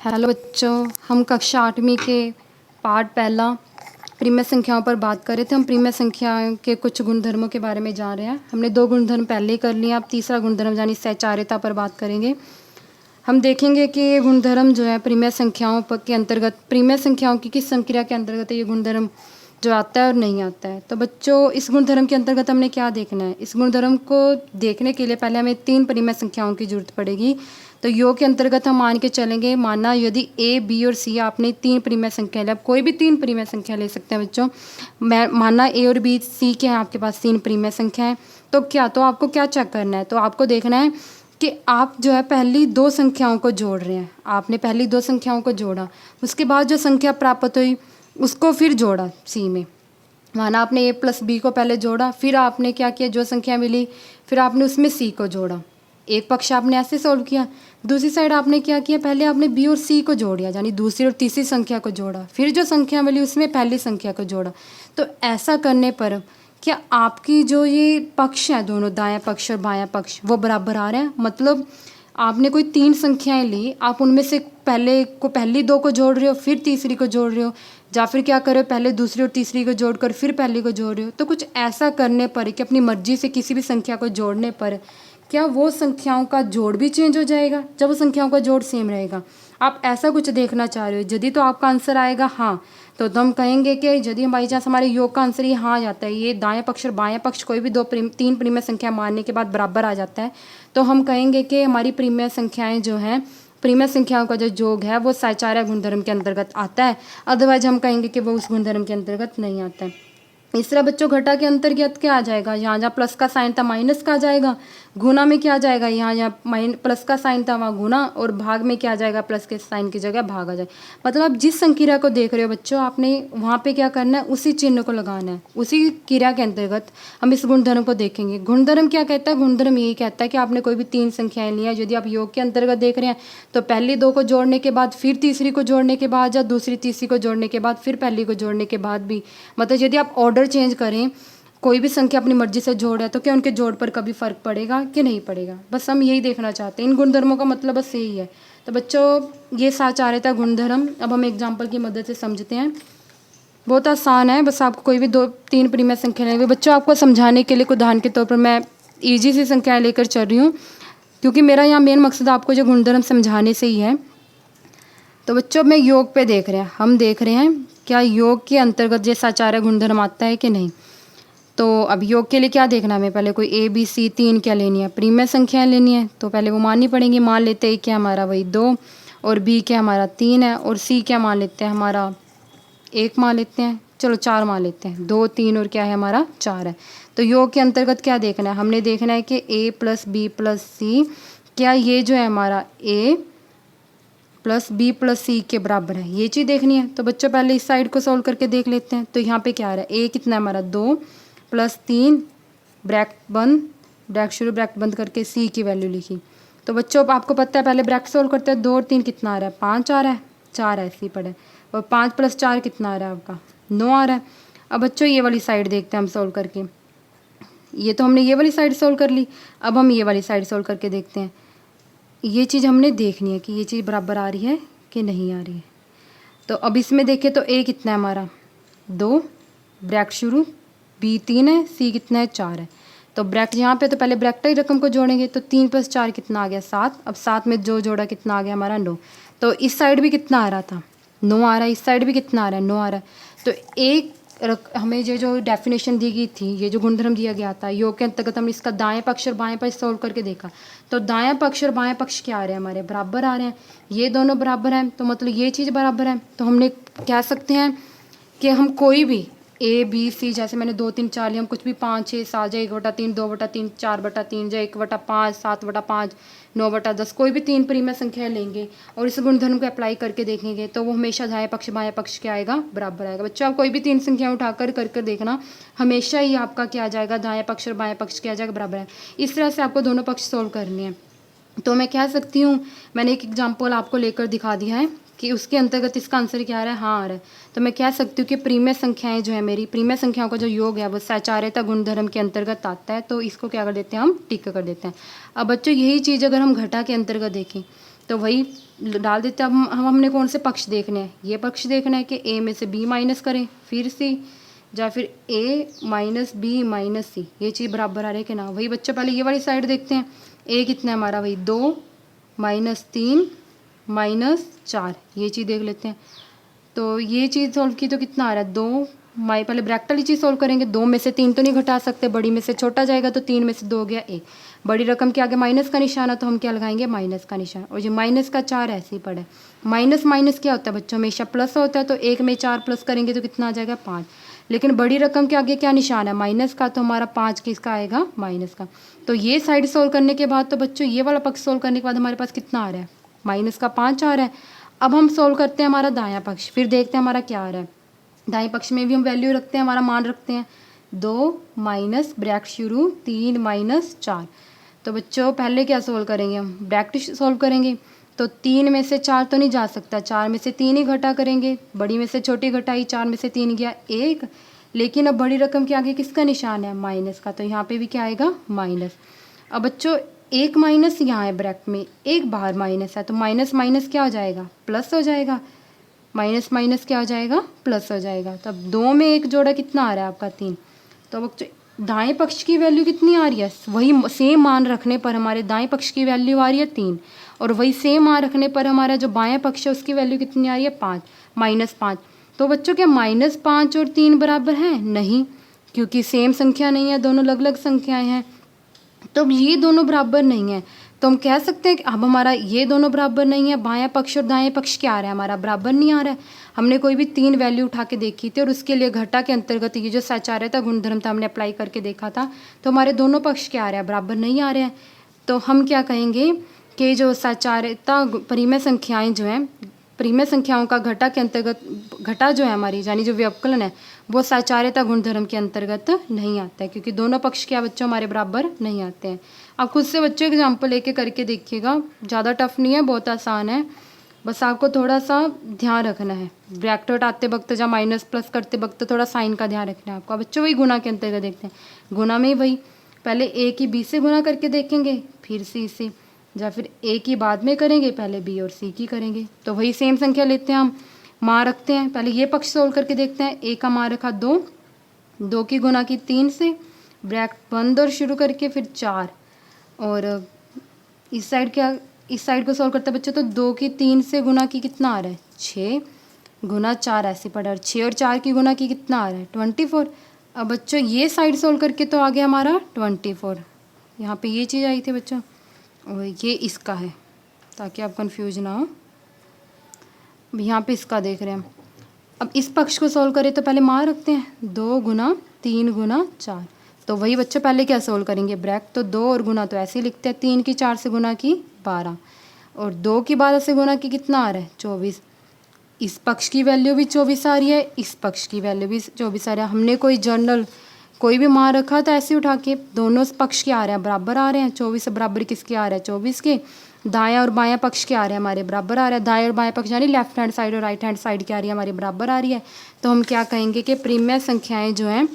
Hello बच्चों, हम कक्षा 8वीं के पाठ पहला परिमेय संख्याओं पर बात कर रहे थे। हम परिमेय संख्याओं के कुछ गुणधर्मों के बारे में जान रहे हैं। हमने 2 गुणधर्म पहले ही कर लिए। अब तीसरा गुणधर्म यानी सहचार्यता पर बात करेंगे। हम देखेंगे कि ये गुणधर्म जो है परिमेय संख्याओं के अंतर्गत, परिमेय संख्याओं की किस संक्रिया के अंतर्गत ये गुणधर्म जो आता है और नहीं आता है। तो बच्चों, इस गुणधर्म के अंतर्गत हमने क्या देखना है? इस गुणधर्म को देखने के लिए पहले हमें 3 परिमेय संख्याओं की जरूरत पड़ेगी। तो योग के अंतर्गत हम मान के चलेंगे, माना यदि ए, बी और सी आपने 3 परिमेय संख्या ले, आप कोई भी 3 परिमेय संख्या ले सकते हैं बच्चों। माना ए और बी, सी के हैं आपके पास 3 परिमेय संख्या है। तो आपको क्या चेक करना है? तो आपको देखना है कि आप जो है पहली 2 संख्याओं को जोड़ रहे हैं। आपने पहली 2 संख्याओं को जोड़ा, उसके बाद जो संख्या प्राप्त हुई उसको फिर जोड़ा सी में। माना आपने ए प्लस बी को पहले जोड़ा, फिर आपने क्या किया, जो संख्या मिली फिर आपने उसमें सी को जोड़ा। एक पक्ष आपने ऐसे सॉल्व किया। दूसरी साइड आपने क्या किया, पहले आपने बी और सी को जोड़ दिया, यानी दूसरी और तीसरी संख्या को जोड़ा, फिर जो संख्या मिली उसमें पहली संख्या को जोड़ा। तो ऐसा करने पर क्या आपकी जो ये पक्ष है, दोनों दायां पक्ष और बायां पक्ष, वो बराबर आ रहे हैं? मतलब आपने कोई 3 संख्याएं ली, आप उनमें से पहली 2 को जोड़ रहे हो, फिर तीसरी को जोड़ रहे हो, या फिर क्या कर रहे हो, पहले दूसरी और तीसरी को जोड़कर फिर पहली को जोड़ रहे हो। तो कुछ ऐसा करने पर कि अपनी मर्जी से किसी भी संख्या को जोड़ने पर क्या वो संख्याओं का जोड़ भी चेंज हो जाएगा जब वो संख्याओं का जोड़ सेम रहेगा? आप ऐसा कुछ देखना चाह रहे हो। यदि तो आपका आंसर आएगा हाँ, तो हम कहेंगे कि यदि बाई चांस हमारे योग का आंसर ये हाँ आ जाता है, ये दाएं पक्ष और बाएं पक्ष कोई भी 3 परिमेय संख्या मानने के बाद बराबर आ जाता है, तो हम कहेंगे कि हमारी परिमेय संख्याएं जो हैं, परिमेय संख्याओं का जो योग है वो सहचार्य गुणधर्म के अंतर्गत आता है। अदरवाइज हम कहेंगे कि वो उस गुणधर्म के अंतर्गत नहीं आता है। इस तरह बच्चों घटा के अंतर्गत क्या आ जाएगा, यहाँ जहाँ प्लस का साइन था माइनस का आ जाएगा। गुना में क्या आ जाएगा, यहाँ जहाँ प्लस का साइन था वहाँ गुना, और भाग में क्या आ जाएगा, प्लस के साइन की जगह भाग आ जाएगा। मतलब आप जिस संक्रिया को देख रहे हो बच्चों, आपने वहाँ पे क्या करना है, उसी चिन्ह को लगाना है। उसी क्रिया के अंतर्गत हम इस गुणधर्म को देखेंगे। गुणधर्म क्या कहता है? गुणधर्म यही कहता है कि आपने कोई भी 3 संख्याएं ली हैं, यदि आप योग के अंतर्गत देख रहे हैं तो पहली 2 को जोड़ने के बाद, फिर तीसरी को जोड़ने के बाद, या दूसरी तीसरी को जोड़ने के बाद, फिर पहली को जोड़ने के बाद भी, मतलब यदि आप ऑर्डर चेंज करें, कोई भी संख्या अपनी मर्जी से जोड़ है, तो क्या उनके जोड़ पर कभी फर्क पड़ेगा कि नहीं पड़ेगा? बस हम यही देखना चाहते हैं। इन गुणधर्मों का मतलब बस यही है। तो बच्चों, ये सहचार्यता गुणधर्म अब हम एग्जाम्पल की मदद से समझते हैं। बहुत आसान है, बस आपको कोई भी 2-3 परिमेय संख्या लेंगे। बच्चों, आपको समझाने के लिए उदाहरण के तौर पर मैं ईजी सी संख्याएं लेकर चल रही हूँ, क्योंकि मेरा यहाँ मेन मकसद आपको जो गुणधर्म समझाने से ही है। तो बच्चों, मैं योग पे देख रहे हैं, हम देख रहे हैं क्या योग के अंतर्गत ये सहचार्य गुणधर्म आता है कि नहीं। तो अब योग के लिए क्या देखना है, हमें पहले कोई ए बी सी 3 क्या लेनी है, परिमेय संख्याएं लेनी है। तो पहले वो माननी पड़ेंगी। मान लेते हैं क्या हमारा वही 2, और बी क्या हमारा 3 है, और सी क्या मान लेते हैं हमारा 1 मान लेते हैं, चलो 4 मान लेते हैं, 2 3 और क्या है हमारा 4 है। तो योग के अंतर्गत क्या देखना है, हमने देखना है कि ए प्लस बी प्लस सी, क्या ये जो है हमारा ए प्लस बी प्लस सी के बराबर है, ये चीज़ देखनी है। तो बच्चों, पहले इस साइड को सोल्व करके देख लेते हैं। तो यहाँ पे क्या आ रहा है, ए कितना है हमारा 2 प्लस 3 ब्रैकेट बंद, ब्रैकेट शुरू, ब्रैकेट बंद करके सी की वैल्यू लिखी। तो बच्चों, अब आपको पता है पहले ब्रैकेट सोल्व करते हैं। 2 और 3 कितना आ रहा है, 5 आ रहा है, 4 ऐसे ही पड़े, और 5 प्लस 4 कितना आ रहा है आपका 9 आ रहा है। अब बच्चों, ये वाली साइड देखते हैं हम सोल्व करके। ये तो हमने ये वाली साइड सोल्व कर ली, अब हम ये वाली साइड सोल्व करके देखते हैं। ये चीज़ हमने देखनी है कि ये चीज़ बराबर आ रही है कि नहीं आ रही है। तो अब इसमें देखें तो ए कितना है हमारा 2, ब्रैकेट शुरू, बी 3 है, सी कितना है 4 है। तो ब्रैकेट यहाँ पे तो पहले ब्रैकेट ही रकम को जोड़ेंगे। तो 3 प्लस 4 कितना आ गया 7। अब 7 में जो जोड़ा कितना आ गया हमारा 9। तो इस साइड भी कितना आ रहा था 9 आ रहा है, इस साइड भी कितना आ रहा है 9 आ रहा है। तो एक हमें ये जो डेफिनेशन दी गई थी, ये जो गुणधर्म दिया गया था योग के अंतर्गत, हमने इसका दाएं पक्ष और बाएं पक्ष सोल्व करके देखा। तो दाएं पक्ष और बाएं पक्ष क्या आ रहे हैं हमारे, बराबर आ रहे हैं। ये दोनों बराबर हैं, तो मतलब ये चीज़ बराबर है। तो हमने कह सकते हैं कि हम कोई भी ए बी सी, जैसे मैंने 2 3 4 लिया, हम कुछ भी 5 6 7 या 1/3 2/3 4/3 या 1/5 7/5 9/10 कोई भी 3 परिमेय संख्या लेंगे और इस गुणधर्म को अप्लाई करके देखेंगे, तो वो हमेशा दाएं पक्ष बाएं पक्ष क्या आएगा, बराबर आएगा। बच्चों, आप कोई भी 3 संख्या उठाकर कर देखना, हमेशा ही आपका क्या आ जाएगा, दाएं पक्ष और बाएं पक्ष क्या आ जाएगा, बराबर है। इस तरह से आपको दोनों पक्ष सोल्व करने हैं। तो मैं कह सकती हूँ, मैंने एक एग्जाम्पल आपको लेकर दिखा दिया है कि उसके अंतर्गत इसका आंसर क्या आ रहा है, हाँ आ रहा है। तो मैं कह सकती हूँ कि परिमेय संख्याएं जो है, मेरी परिमेय संख्याओं का जो योग है वो सहचार्यता गुणधर्म के अंतर्गत आता है। तो इसको क्या कर देते हैं, हम टिक कर देते हैं। अब बच्चों, यही चीज़ अगर हम घटा के अंतर्गत देखें तो वही डाल देते हैं। अब हमने कौन से पक्ष देखने हैं, ये पक्ष देखना है कि ए में से बी माइनस करें फिर सी, या फिर ए माइनस बी माइनस सी, ये चीज़ बराबर आ रही है कि ना। वही बच्चों पहले ये वाली साइड देखते हैं, ए कितना है हमारा, वही 2 माइनस 3 माइनस 4, ये चीज़ देख लेते हैं। तो ये चीज़ सॉल्व की तो कितना आ रहा है 2 पहले ब्रैकेट वाली चीज़ सॉल्व करेंगे। 2 में से 3 तो नहीं घटा सकते, बड़ी में से छोटा जाएगा, तो 3 में से 2 हो गया 1। बड़ी रकम के आगे माइनस का निशान है तो हम क्या लगाएंगे, माइनस का निशान। और जो माइनस का 4 ऐसे ही पड़ा है। माइनस माइनस क्या होता है बच्चों, हमेशा प्लस होता है, तो 1 में 4 प्लस करेंगे तो कितना आ जाएगा 5। लेकिन बड़ी रकम के आगे क्या निशान है, माइनस का, तो हमारा 5 किसका आएगा, माइनस का। तो ये साइड सोल्व करने के बाद तो बच्चों ये वाला पक्ष सोल्व करने के बाद हमारे पास कितना आ रहा है, माइनस का 5 आ रहा है। अब हम सोल्व करते हैं हमारा दायां पक्ष, फिर देखते हैं हमारा क्या आ रहा है। दाएं पक्ष में भी हम वैल्यू रखते हैं, हमारा मान रखते हैं 2 माइनस ब्रैकेट शुरू 3 माइनस 4। तो बच्चों पहले क्या सोल्व करेंगे, हम ब्रैकेट सोल्व करेंगे। तो 3 में से 4 तो नहीं जा सकता, 4 में से 3 ही घटा करेंगे, बड़ी में से छोटी घटाई, 4 में से 3 गया 1। लेकिन अब बड़ी रकम के आगे किसका निशान है, माइनस का, तो यहाँ पे भी क्या आएगा, माइनस। अब बच्चों एक माइनस यहाँ है ब्रैकेट में, एक बाहर माइनस है, तो माइनस माइनस क्या हो जाएगा, प्लस हो जाएगा। माइनस माइनस क्या हो जाएगा, प्लस हो जाएगा। तब 2 में 1 जोड़ा कितना आ रहा है आपका 3। तो अब दाएं पक्ष की वैल्यू कितनी आ रही है, वही सेम मान रखने पर हमारे दाएं पक्ष की वैल्यू आ रही है 3, और वही सेम मान रखने पर हमारा जो बाएं पक्ष है उसकी वैल्यू कितनी आ रही है 5, -5। तो बच्चों क्या -5 और 3 बराबर हैं, नहीं, क्योंकि सेम संख्या नहीं है, दोनों अलग अलग संख्याएं हैं। तो अब ये दोनों बराबर नहीं है, तो हम कह सकते हैं कि अब हमारा ये दोनों बराबर नहीं है, बायां पक्ष और दाएं पक्ष क्या आ रहा है, हमारा बराबर नहीं आ रहा है। हमने कोई भी 3 वैल्यू उठा के देखी थी और उसके लिए घटा के अंतर्गत ये जो साचार्यता गुणधर्म था हमने अप्लाई करके देखा था, तो हमारे दोनों पक्ष क्या आ रहा है, बराबर नहीं आ रहे हैं। तो हम क्या कहेंगे कि जो साचार्यता परिमेय संख्याएँ जो हैं, परिमेय संख्याओं का घटा के अंतर्गत, घटा जो है हमारी यानी जो व्यवकलन है वो साचार्यता गुणधर्म के अंतर्गत नहीं आता है, क्योंकि दोनों पक्ष क्या बच्चों हमारे बराबर नहीं आते हैं। आप खुद से बच्चों एग्जाम्पल लेके करके देखिएगा, ज़्यादा टफ नहीं है, बहुत आसान है, बस आपको थोड़ा सा ध्यान रखना है। ब्रैकेट हटाते वक्त या माइनस प्लस करते वक्त थोड़ा साइन का ध्यान रखना है आपको। बच्चों वही गुना के अंतर्गत देखते हैं, गुना में वही पहले ए की बी से गुना करके देखेंगे, फिर सी से, या फिर ए की बाद में करेंगे, पहले बी और सी की करेंगे। तो वही सेम संख्या लेते हैं हम, मान रखते हैं, पहले ये पक्ष सोल्व करके देखते हैं। ए का मान रखा 2, 2 की गुना की 3 से, ब्रैकेट बंद और शुरू करके फिर 4, और इस साइड क्या, इस साइड को सोल्व करते हैं बच्चों, तो 2 की 3 से गुना की कितना आ रहा है 6 गुना 4 ऐसे पड़ा, और 6 और 4 की गुना की कितना आ रहा है 24। अब बच्चों ये साइड सोल्व करके तो आ गया हमारा 24, यहाँ पे ये चीज़ आई थी बच्चों, और ये इसका है ताकि आप कंफ्यूज ना हो। अब यहाँ पे इसका देख रहे हैं हम। अब इस पक्ष को सोल्व करें तो पहले मान रखते हैं 2 गुना 3 गुना 4। तो वही बच्चों पहले क्या सोल्व करेंगे, ब्रैकेट, तो 2 और गुना तो ऐसे ही लिखते हैं, 3 की 4 से गुना की 12, और 2 की 12 से गुना की कितना आ रहा है 24। इस पक्ष की वैल्यू भी 24 आ रही है, इस पक्ष की वैल्यू भी 24 आ रही है। हमने कोई जर्नल कोई भी मान रखा था ऐसे उठा के, दोनों पक्ष के आ रहे हैं बराबर आ रहे हैं, 24 बराबर किसके आ रहा है 24 के। दायां और बायां पक्ष के आ रहे हैं हमारे बराबर आ रहा है, दाएं और बाएं पक्ष यानी लेफ्ट हैंड साइड और राइट हैंड साइड की आ रही है हमारी बराबर आ रही है। तो हम क्या कहेंगे कि परिमेय संख्याएं जो हैं,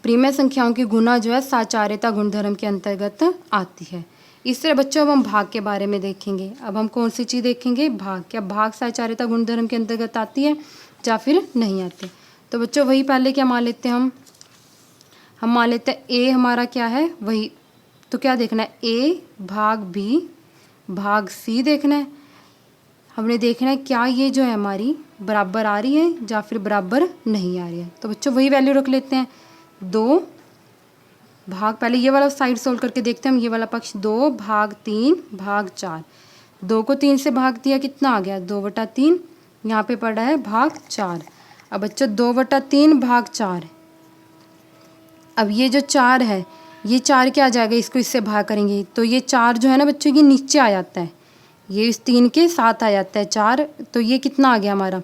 परिमेय संख्याओं की गुना जो है साचार्यता गुणधर्म के अंतर्गत आती है। इस तरह बच्चों अब हम भाग के बारे में देखेंगे। अब हम कौन सी चीज़ देखेंगे, भाग। क्या भाग साचार्यता गुणधर्म के अंतर्गत आती है या फिर नहीं आती। तो बच्चों वही पहले क्या मान लेते हैं हम मान लेते हैं ए हमारा क्या है वही, तो क्या देखना है, ए भाग बी भाग सी देखना है। हमने देखना है क्या ये जो है हमारी बराबर आ रही है या फिर बराबर नहीं आ रही है। तो बच्चों वही वैल्यू रख लेते हैं, 2 भाग, पहले ये वाला साइड सोल्व करके देखते हैं हम, ये वाला पक्ष 2 भाग 3 भाग 4। 2 को 3 से भाग दिया, कितना आ गया 2/3, यहाँ पे पड़ा है भाग 4। अब बच्चों 2/3 भाग 4, अब ये जो 4 है ये 4 क्या आ जाएगा, इसको इससे भाग करेंगे तो ये 4 जो है ना बच्चों ये नीचे आ जाता है, ये इस 3 के साथ आ जाता है 4। तो ये कितना आ गया हमारा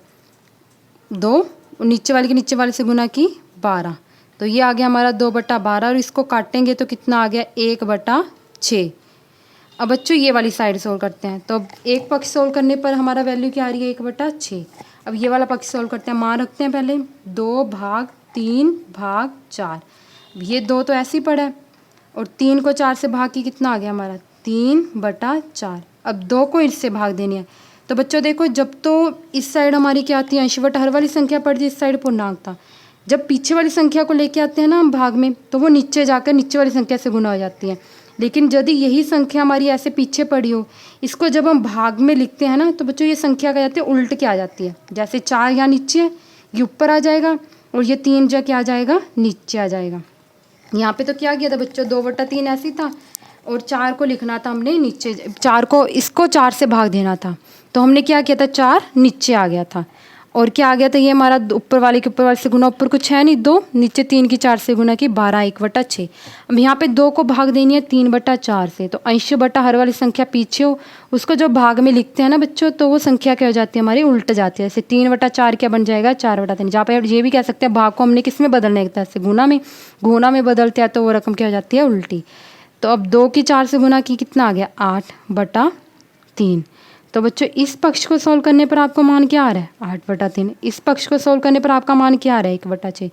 2, नीचे वाले के नीचे वाले से गुना की 12, तो ये आ गया हमारा 2/12, और इसको काटेंगे तो कितना आ गया 1/6। अब बच्चों ये वाली साइड सोल्व करते हैं, तो एक पक्ष सोल्व करने पर हमारा वैल्यू क्या आ रही है 1/6। अब ये वाला पक्ष सोल्व करते हैं, मान रखते हैं पहले 2 भाग 3 भाग 4। ये 2 तो ऐसे ही पड़ा है, और 3 को 4 से भाग की कितना आ गया हमारा 3/4। अब 2 को इससे भाग देनी है, तो बच्चों देखो, जब तो इस साइड हमारी क्या आती है, अंश बटा हर वाली संख्या पड़ती है, इस साइड पूर्णांक था। जब पीछे वाली संख्या को लेके आते हैं ना हम भाग में, तो वो नीचे जाकर नीचे वाली संख्या से गुना हो जाती है। लेकिन यदि यही संख्या हमारी ऐसे पीछे पड़ी हो, इसको जब हम भाग में लिखते हैं ना, तो बच्चों ये संख्या क्या जाती है, उल्ट के आ जाती है। जैसे 4 यहाँ नीचे है, ये ऊपर आ जाएगा, और ये 3 जो क्या आ जाएगा, नीचे आ जाएगा। यहाँ पे तो क्या किया था बच्चों, 2/3 ऐसे ही था, और 4 को लिखना था हमने नीचे, 4 को, इसको 4 से भाग देना था, तो हमने क्या किया था, 4 नीचे आ गया था, और क्या आ गया था, ये हमारा ऊपर वाले के ऊपर वाले से गुना, ऊपर कुछ है नहीं 2, नीचे 3 की 4 से गुना की 12 1/6। अब यहाँ पे 2 को भाग देनी है 3/4 से, तो अंश बटा हर वाली संख्या पीछे हो, उसको जो भाग में लिखते हैं ना बच्चों, तो वो संख्या क्या हो जाती है, हमारी उल्ट जाती है। जैसे 3/4 क्या बन जाएगा, 4/3। जहाँ पे ये भी कह सकते हैं भाग को हमने किस में बदलना है, एक तरह से गुना में बदलते हैं, तो वो रकम क्या हो जाती है, उल्टी। तो अब 2 की 4 से गुना की कितना आ गया, 8/3। तो बच्चों इस पक्ष को सोल्व करने पर आपको मान क्या आ रहा है, 8/3। इस पक्ष को सोल्व करने पर आपका मान क्या आ रहा है, 1/6।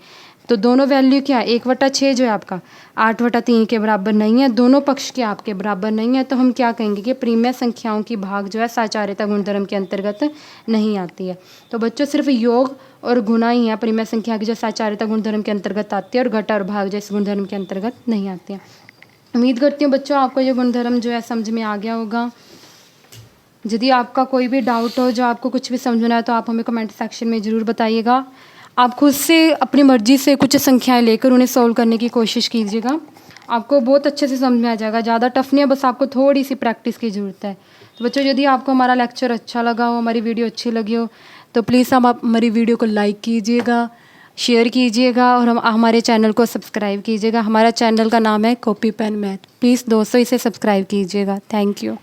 तो दोनों वैल्यू क्या है, 1/6 जो है आपका 8/3 के बराबर नहीं है, दोनों पक्ष के आपके बराबर नहीं है। तो हम क्या कहेंगे कि प्रीमिय संख्याओं की भाग जो है साचार्यता गुणधर्म के अंतर्गत नहीं आती है। तो बच्चों सिर्फ योग और गुणा ही है प्रीमिय संख्या की जो साचार्यता गुणधर्म के अंतर्गत आती है, और घटा और भाग जो इस गुणधर्म के अंतर्गत नहीं आती है। उम्मीद करती हूँ बच्चों आपको ये गुणधर्म जो है समझ में आ गया होगा। यदि आपका कोई भी डाउट हो, जो आपको कुछ भी समझना है, तो आप हमें कमेंट सेक्शन में ज़रूर बताइएगा। आप खुद से अपनी मर्ज़ी से कुछ संख्याएं लेकर उन्हें सॉल्व करने की कोशिश कीजिएगा, आपको बहुत अच्छे से समझ में आ जाएगा। ज़्यादा टफ नहीं है, बस आपको थोड़ी सी प्रैक्टिस की ज़रूरत है। तो बच्चों यदि आपको हमारा लेक्चर अच्छा लगा हो, हमारी वीडियो अच्छी लगी हो, तो प्लीज़ आप हमारी वीडियो को लाइक कीजिएगा, शेयर कीजिएगा, और हमारे चैनल को सब्सक्राइब कीजिएगा। हमारा चैनल का नाम है कॉपी पेन मैथ। प्लीज़ दोस्तों इसे सब्सक्राइब कीजिएगा। Thank you.